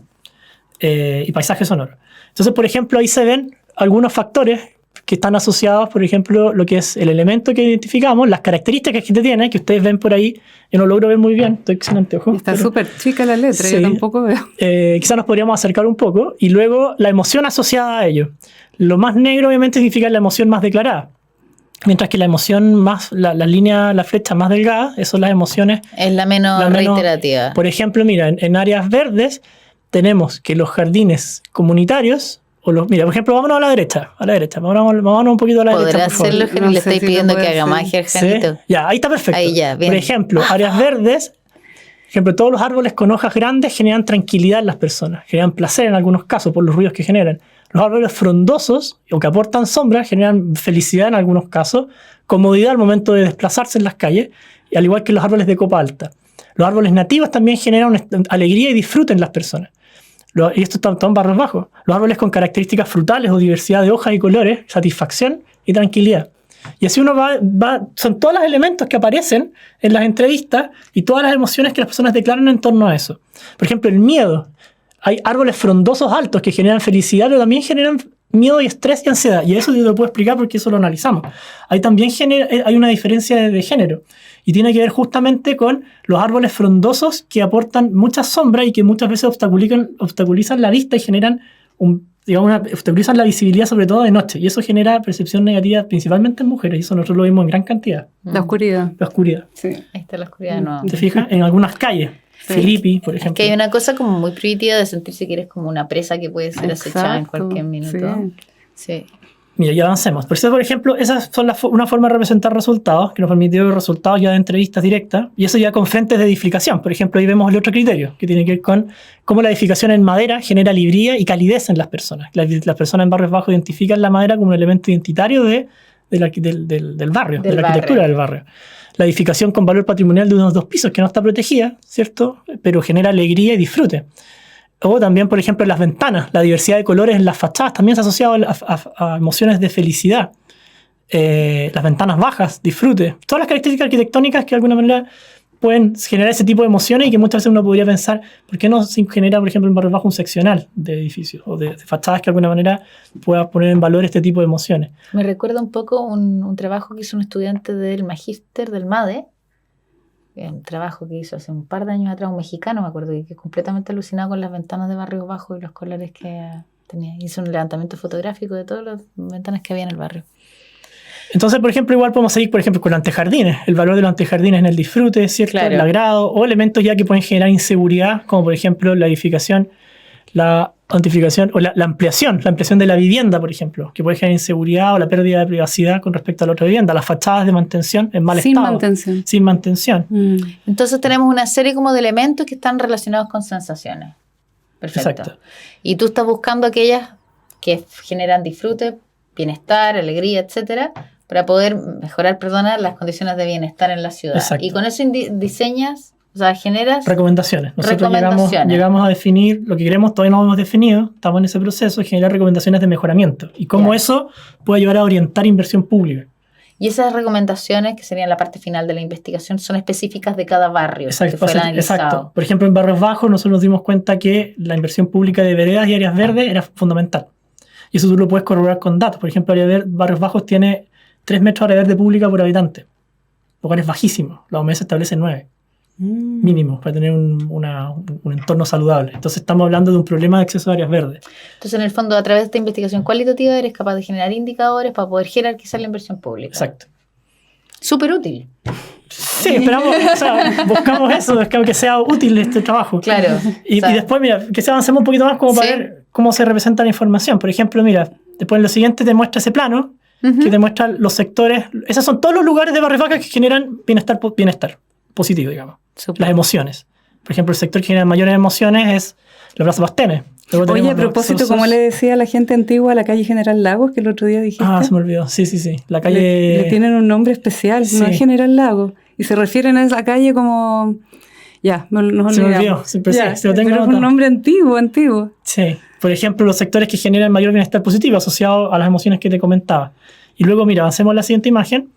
y paisaje sonoro. Entonces, por ejemplo, ahí se ven algunos factores que están asociados, por ejemplo, lo que es el elemento que identificamos, las características que tiene, que ustedes ven por ahí. Yo no logro ver muy bien, estoy excelente, ojo.
Está súper chica la letra,
sí,
yo tampoco veo.
Quizás nos podríamos acercar un poco. Y luego la emoción asociada a ello. Lo más negro, obviamente, significa la emoción más declarada. Mientras que la emoción más, la flecha más delgada, esas son las emociones.
Es la menos reiterativa.
Por ejemplo, mira, en áreas verdes tenemos que los jardines comunitarios, mira, por ejemplo, vámonos a la derecha. Vámonos un poquito a la derecha, por favor.
¿Podrá hacerlo,
No
le
sé
estáis
si
pidiendo
lo
que
puede
haga
hacer.
magia, Janito?
¿Sí? Ya, ahí está perfecto.
Ahí ya, bien.
Por ejemplo, áreas verdes, por ejemplo, todos los árboles con hojas grandes generan tranquilidad en las personas, generan placer en algunos casos por los ruidos que generan. Los árboles frondosos o que aportan sombra generan felicidad en algunos casos, comodidad al momento de desplazarse en las calles, y al igual que los árboles de copa alta. Los árboles nativos también generan alegría y disfrute en las personas. Y esto está en barrios bajos. Los árboles con características frutales o diversidad de hojas y colores, satisfacción y tranquilidad. Y así uno son todos los elementos que aparecen en las entrevistas y todas las emociones que las personas declaran en torno a eso. Por ejemplo, el miedo. Hay árboles frondosos altos que generan felicidad, pero también generan miedo y estrés y ansiedad. Y eso yo te lo puedo explicar porque eso lo analizamos. Ahí también hay una diferencia de género. Y tiene que ver justamente con los árboles frondosos que aportan mucha sombra y que muchas veces obstaculizan la vista y generan obstaculizan la visibilidad, sobre todo de noche. Y eso genera percepción negativa principalmente en mujeres. Y eso nosotros lo vimos en gran cantidad.
La oscuridad.
La oscuridad.
Sí.
Ahí está la oscuridad de nuevo.
¿Te fijas? En algunas calles.
Sí.
Filippi, por ejemplo.
Que hay una cosa como muy primitiva de sentirse que eres como una presa que puede ser acechada en
Exacto,
cualquier minuto. Sí.
Mira, ya avancemos. Por eso, por ejemplo, esas son una forma de representar resultados, que nos permitió ver resultados ya de entrevistas directas, y eso ya con frentes de edificación. Por ejemplo, ahí vemos el otro criterio, que tiene que ver con cómo la edificación en madera genera alegría y calidez en las personas. Las personas en barrios bajos identifican la madera como un elemento identitario del barrio, de la arquitectura del barrio. La edificación con valor patrimonial de unos 2 pisos, que no está protegida, ¿cierto? Pero genera alegría y disfrute. O también, por ejemplo, las ventanas, la diversidad de colores en las fachadas también se ha asociado a emociones de felicidad. Las ventanas bajas, disfrute. Todas las características arquitectónicas que de alguna manera pueden generar ese tipo de emociones y que muchas veces uno podría pensar, ¿por qué no se genera, por ejemplo, en barrios bajos un seccional de edificios o de fachadas que de alguna manera pueda poner en valor este tipo de emociones?
Me recuerda un poco un trabajo que hizo un estudiante del magíster del MADE, un trabajo que hizo hace un par de años atrás, un mexicano, me acuerdo, que es completamente alucinado con las ventanas de barrios bajos y los colores que tenía. Hizo un levantamiento fotográfico de todas las ventanas que había en el barrio.
Entonces, por ejemplo, igual podemos seguir, por ejemplo, con los antejardines. El valor de los antejardines en el disfrute, ¿cierto?
Claro.
El agrado, o elementos ya que pueden generar inseguridad, como por ejemplo la edificación, la antificación o la ampliación de la vivienda, por ejemplo, que puede generar inseguridad o la pérdida de privacidad con respecto a la otra vivienda. Las fachadas de mantención en mal estado. Sin mantención.
Entonces tenemos una serie como de elementos que están relacionados con sensaciones. Perfecto.
Exacto.
Y tú estás buscando aquellas que generan disfrute, bienestar, alegría, etcétera, para poder mejorar, las condiciones de bienestar en la ciudad.
Exacto.
Y con eso diseñas, o sea, generas
recomendaciones. Nosotros
recomendaciones.
Llegamos a definir lo que queremos, todavía no lo hemos definido, estamos en ese proceso, generar recomendaciones de mejoramiento y cómo eso puede ayudar a orientar inversión pública.
Y esas recomendaciones, que serían la parte final de la investigación, son específicas de cada barrio que fuera analizado.
Exacto. Por ejemplo, en barrios bajos nosotros nos dimos cuenta que la inversión pública de veredas y áreas verdes era fundamental. Y eso tú lo puedes corroborar con datos. Por ejemplo, barrios bajos tiene 3 metros de área verde pública por habitante, lo cual es bajísimo. La OMS establece 9. mínimos para tener un entorno saludable. Entonces estamos hablando de un problema de acceso a áreas verdes.
Entonces, en el fondo, a través de esta investigación cualitativa eres capaz de generar indicadores para poder jerarquizar la inversión pública.
Exacto.
Súper útil.
Sí, esperamos, buscamos eso, buscamos que sea útil este trabajo.
Claro.
Y después, mira, que se avancemos un poquito más como para ver cómo se representa la información. Por ejemplo, mira, después en lo siguiente te muestra ese plano, que te muestra los sectores. Esos son todos los lugares de Barrios Vacas que generan bienestar positivo, digamos.
Super.
Las emociones. Por ejemplo, el sector que genera mayores emociones es la Plaza Bastenes.
Oye, a propósito, como le decía a la gente antigua, la calle General Lagos, que el otro día dijiste.
Se me olvidó. Sí. La calle...
Le tienen un nombre especial, no es General Lagos. Y se refieren a esa calle como... Ya, nos olvidamos.
Se me olvidó. Se lo tengo
pero es un nombre antiguo.
Sí. Por ejemplo, los sectores que generan mayor bienestar positivo asociado a las emociones que te comentaba. Y luego, mira, avancemos a la siguiente imagen.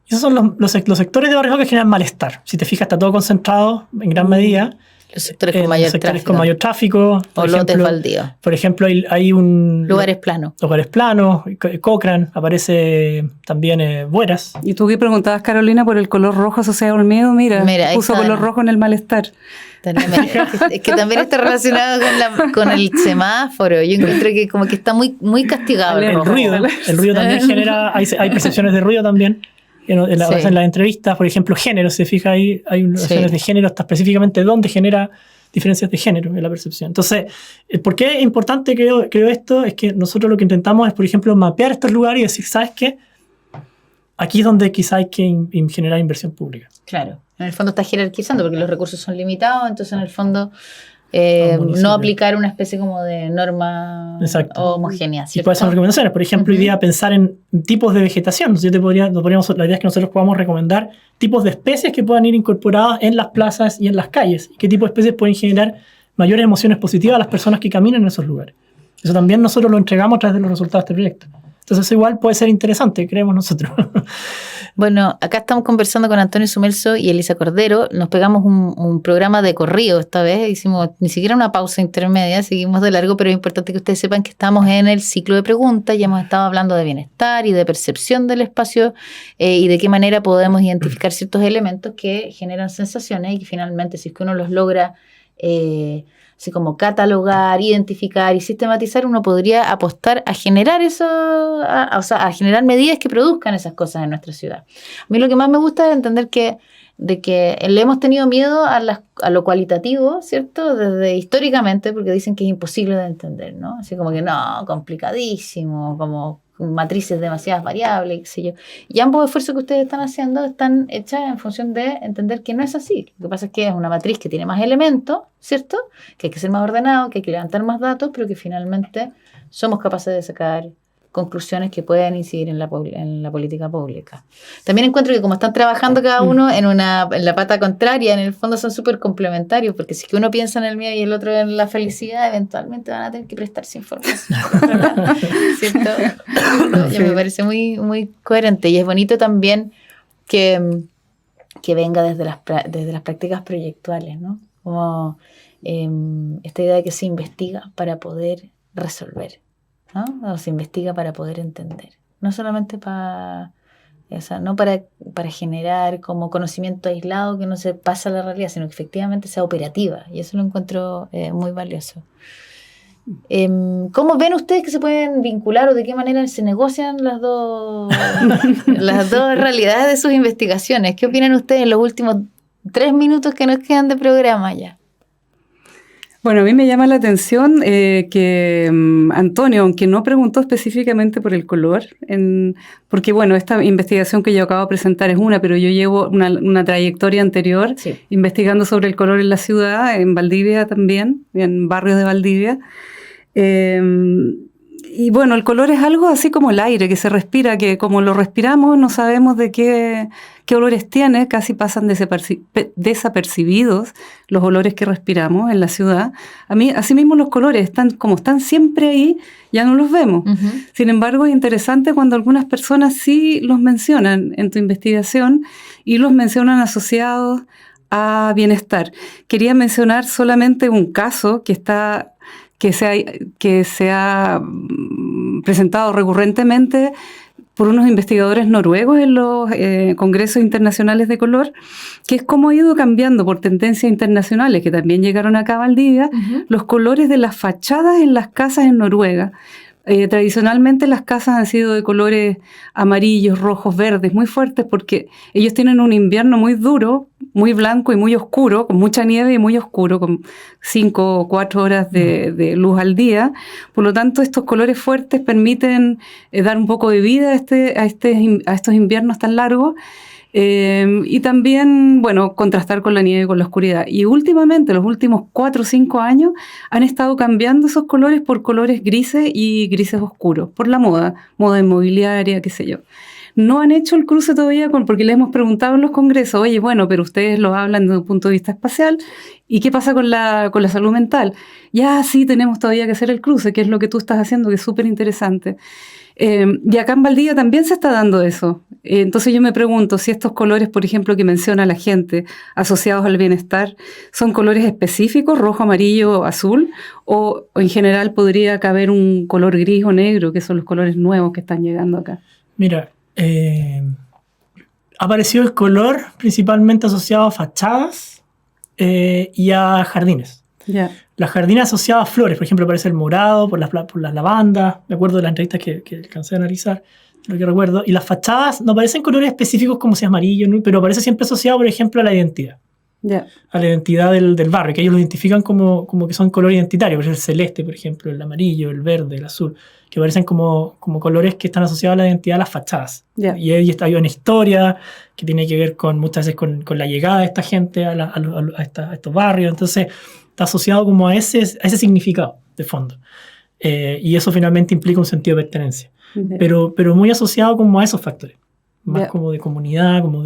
Esos son los sectores de Barrios Vacas que generan malestar. Si te fijas, está todo concentrado en gran medida.
Los sectores con mayor tráfico.
Con mayor tráfico.
O lotes baldíos.
Por ejemplo, hay un...
Lugares planos.
Cochrane, aparece también Bueras.
Y tú que preguntabas, Carolina, por el color rojo asociado al miedo, mira puso color rojo en el malestar.
Es que también está relacionado con el semáforo. Yo encuentro que como que está muy castigado.
El ruido también genera... Hay percepciones de ruido también. En las entrevistas, por ejemplo, género, se fija ahí, hay nociones de género, hasta específicamente dónde genera diferencias de género en la percepción. Entonces, ¿por qué es importante, creo esto? Es que nosotros lo que intentamos es, por ejemplo, mapear estos lugares y decir, ¿sabes qué? Aquí es donde quizá hay que generar inversión pública.
Claro, en el fondo está jerarquizando porque los recursos son limitados, entonces en el fondo no aplicar una especie como de norma homogénea. ¿Cierto?
Y pueden ser recomendaciones. Por ejemplo, hoy día pensar en tipos de vegetación. La idea es que nosotros podamos recomendar tipos de especies que puedan ir incorporadas en las plazas y en las calles. Y qué tipo de especies pueden generar mayores emociones positivas a las personas que caminan en esos lugares. Eso también nosotros lo entregamos a través de los resultados de este proyecto. Entonces eso igual puede ser interesante, creemos nosotros.
Bueno, acá estamos conversando con Antonio Sumelso y Elisa Cordero. Nos pegamos un programa de corrido esta vez. Hicimos ni siquiera una pausa intermedia, seguimos de largo, pero es importante que ustedes sepan que estamos en el ciclo de preguntas. Ya hemos estado hablando de bienestar y de percepción del espacio y de qué manera podemos identificar ciertos elementos que generan sensaciones y que finalmente, si es que uno los logra así como catalogar, identificar y sistematizar, uno podría apostar a generar eso, a generar medidas que produzcan esas cosas en nuestra ciudad. A mí lo que más me gusta es entender de que le hemos tenido miedo a lo cualitativo, ¿cierto? Desde históricamente, porque dicen que es imposible de entender, ¿no? Así como que no, complicadísimo, como matrices demasiadas variables, qué sé yo. Y ambos esfuerzos que ustedes están haciendo están hechas en función de entender que no es así. Lo que pasa es que es una matriz que tiene más elementos, ¿cierto? Que hay que ser más ordenado, que hay que levantar más datos, pero que finalmente somos capaces de sacar conclusiones que puedan incidir en la política pública. También encuentro que como están trabajando cada uno en la pata contraria, en el fondo son súper complementarios, porque si es que uno piensa en el miedo y el otro en la felicidad, eventualmente van a tener que prestarse información. ¿Cierto? Sí. Me parece muy, muy coherente y es bonito también que venga desde las prácticas proyectuales, ¿no? Como esta idea de que se investiga para poder resolver, ¿no? O se investiga para poder entender. No solamente para generar como conocimiento aislado que no se pasa a la realidad, sino que efectivamente sea operativa. Y eso lo encuentro muy valioso. ¿Cómo ven ustedes que se pueden vincular o de qué manera se negocian las dos realidades de sus investigaciones? ¿Qué opinan ustedes en los últimos 3 minutos que nos quedan de programa ya?
Bueno, a mí me llama la atención que Antonio, aunque no preguntó específicamente por el color, porque bueno, esta investigación que yo acabo de presentar es pero yo llevo una trayectoria anterior investigando sobre el color en la ciudad, en Valdivia también, en barrios de Valdivia. Y bueno, el color es algo así como el aire que se respira, que como lo respiramos no sabemos de qué olores tiene, casi pasan desapercibidos los olores que respiramos en la ciudad. A mí, asimismo, los colores como están siempre ahí, ya no los vemos. Uh-huh. Sin embargo, es interesante cuando algunas personas sí los mencionan en tu investigación y los mencionan asociados a bienestar. Quería mencionar solamente un caso que se ha presentado recurrentemente por unos investigadores noruegos en los congresos internacionales de color, que es cómo ha ido cambiando por tendencias internacionales que también llegaron acá a Valdivia, los colores de las fachadas en las casas en Noruega. Tradicionalmente las casas han sido de colores amarillos, rojos, verdes, muy fuertes, porque ellos tienen un invierno muy duro, muy blanco y muy oscuro, con mucha nieve y muy oscuro, con 5 o 4 horas de luz al día. Por lo tanto, estos colores fuertes permiten dar un poco de vida a estos inviernos tan largos. Y también, bueno, contrastar con la nieve y con la oscuridad. Y últimamente, los últimos 4 o 5 años, han estado cambiando esos colores por colores grises y grises oscuros, por la moda inmobiliaria, qué sé yo. No han hecho el cruce todavía porque les hemos preguntado en los congresos, oye, bueno, pero ustedes lo hablan desde un punto de vista espacial, ¿y qué pasa con la salud mental? Ya sí tenemos todavía que hacer el cruce, que es lo que tú estás haciendo, que es súper interesante. Y acá en Valdivia también se está dando eso. Entonces yo me pregunto si estos colores, por ejemplo, que menciona la gente, asociados al bienestar, son colores específicos, rojo, amarillo, azul, o en general podría caber un color gris o negro, que son los colores nuevos que están llegando acá.
Mira, ha aparecido el color principalmente asociado a fachadas y a jardines.
Yeah.
Las jardines asociadas a flores, por ejemplo, aparece el morado por las lavandas, me acuerdo de las entrevistas que alcancé a analizar, lo que recuerdo, y las fachadas no aparecen colores específicos como si es amarillo, ¿no? Pero aparece siempre asociado, por ejemplo, a la identidad.
Yeah.
A la identidad del barrio, que ellos lo identifican como que son colores identitarios, el celeste, por ejemplo, el amarillo, el verde, el azul, que aparecen como colores que están asociados a la identidad de las fachadas.
Yeah.
Y ahí hay una historia que tiene que ver muchas veces con la llegada de esta gente a estos barrios, entonces está asociado como a ese significado de fondo. Y eso finalmente implica un sentido de pertenencia.
Yeah.
Pero muy asociado como a esos factores, más
Yeah.
como de comunidad, como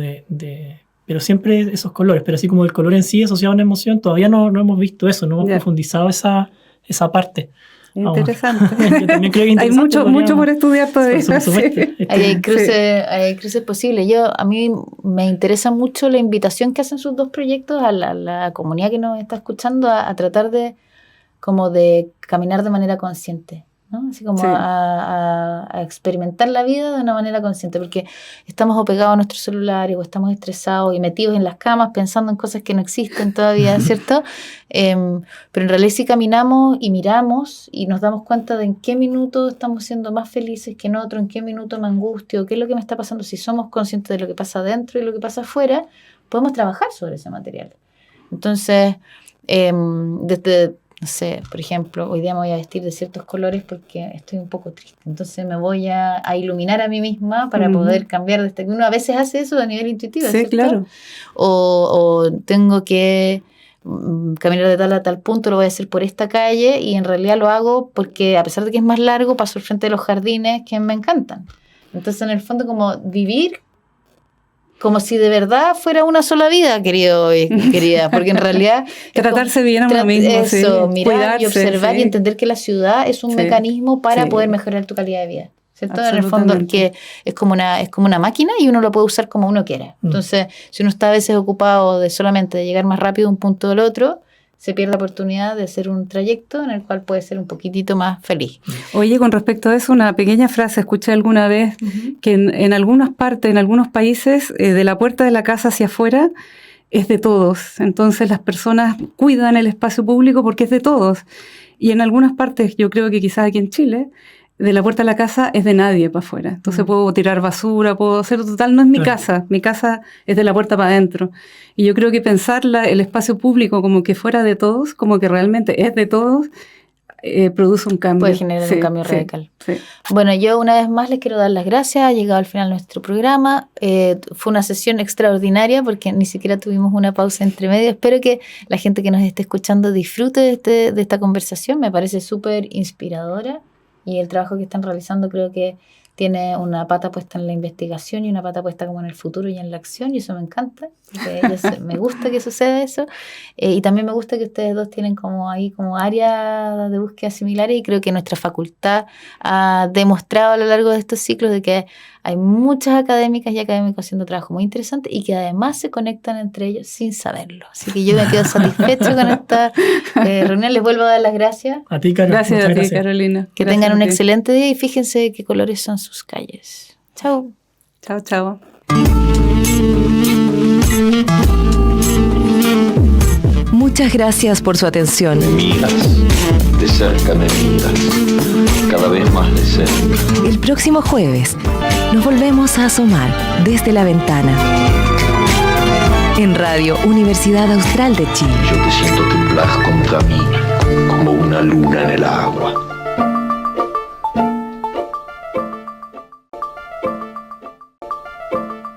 pero siempre esos colores, pero así como el color en sí asociado a una emoción, todavía no hemos visto eso, no hemos
Yeah.
profundizado esa parte.
Interesante.
Yo también creo que
Hay mucho por estudiar todavía.
Por supuesto.
Sí.
Hay cruces posibles. A mí me interesa mucho la invitación que hacen sus dos proyectos a la comunidad que nos está escuchando a tratar de caminar de manera consciente, ¿no? Así como
Sí.
a experimentar la vida de una manera consciente, porque estamos apegados a nuestros celulares o estamos estresados y metidos en las camas pensando en cosas que no existen todavía, ¿cierto? Pero en realidad si caminamos y miramos y nos damos cuenta de en qué minuto estamos siendo más felices que en otro, en qué minuto me angustio, qué es lo que me está pasando, si somos conscientes de lo que pasa adentro y lo que pasa afuera, podemos trabajar sobre ese material. Entonces, desde... No sé, por ejemplo, hoy día me voy a vestir de ciertos colores porque estoy un poco triste. Entonces me voy a iluminar a mí misma para poder cambiar de este... Uno a veces hace eso a nivel intuitivo,
Sí,
¿cierto?
claro.
O tengo que caminar de tal a tal punto, lo voy a hacer por esta calle y en realidad lo hago porque a pesar de que es más largo, paso al frente de los jardines que me encantan. Entonces en el fondo como vivir como si de verdad fuera una sola vida, querido y querida, porque en realidad...
Tratarse bien a uno mismo,
eso,
sí.
mirar
Cuidarse,
y observar
sí.
y entender que la ciudad es un
Sí.
mecanismo para
Sí.
poder mejorar tu calidad de vida, ¿cierto? En el fondo
Absolutamente.
que es como una máquina y uno lo puede usar como uno quiera. Entonces, si uno está a veces ocupado de solamente de llegar más rápido de un punto al otro, se pierde la oportunidad de hacer un trayecto en el cual puede ser un poquitito más feliz.
Oye, con respecto a eso, una pequeña frase, escuché alguna vez que en algunas partes, en algunos países, de la puerta de la casa hacia afuera es de todos. Entonces las personas cuidan el espacio público porque es de todos. Y en algunas partes, yo creo que quizás aquí en Chile, de la puerta de la casa es de nadie para afuera. Entonces puedo tirar basura, puedo hacer total, no es mi casa es de la puerta para adentro. Y yo creo que pensar el espacio público como que fuera de todos, como que realmente es de todos, produce un cambio.
Puede generar un cambio radical.
Sí.
Bueno, yo una vez más les quiero dar las gracias. Ha llegado al final de nuestro programa. Fue una sesión extraordinaria porque ni siquiera tuvimos una pausa entre medio. Espero que la gente que nos esté escuchando disfrute de esta conversación. Me parece súper inspiradora y el trabajo que están realizando creo que tiene una pata puesta en la investigación y una pata puesta como en el futuro y en la acción, y eso me encanta, porque me gusta que suceda eso, y también me gusta que ustedes dos tienen como ahí como áreas de búsqueda similares, y creo que nuestra facultad ha demostrado a lo largo de estos ciclos de que hay muchas académicas y académicos haciendo trabajo muy interesante y que además se conectan entre ellos sin saberlo. Así que yo me quedo satisfecho con esta reunión. Les vuelvo a dar las gracias.
A ti, Carol.
Gracias
muchas
a ti,
gracias.
Carolina.
Que
Gracias
tengan
a
un
ti.
excelente día y fíjense qué colores son sus calles. Chau.
Chao, chao.
Muchas gracias por su atención.
Me miras, de cerca me miras, cada vez más de cerca.
El próximo jueves nos volvemos a asomar desde la ventana. En Radio Universidad Austral de Chile.
Yo te siento temblar contra mí, como una luna en el agua.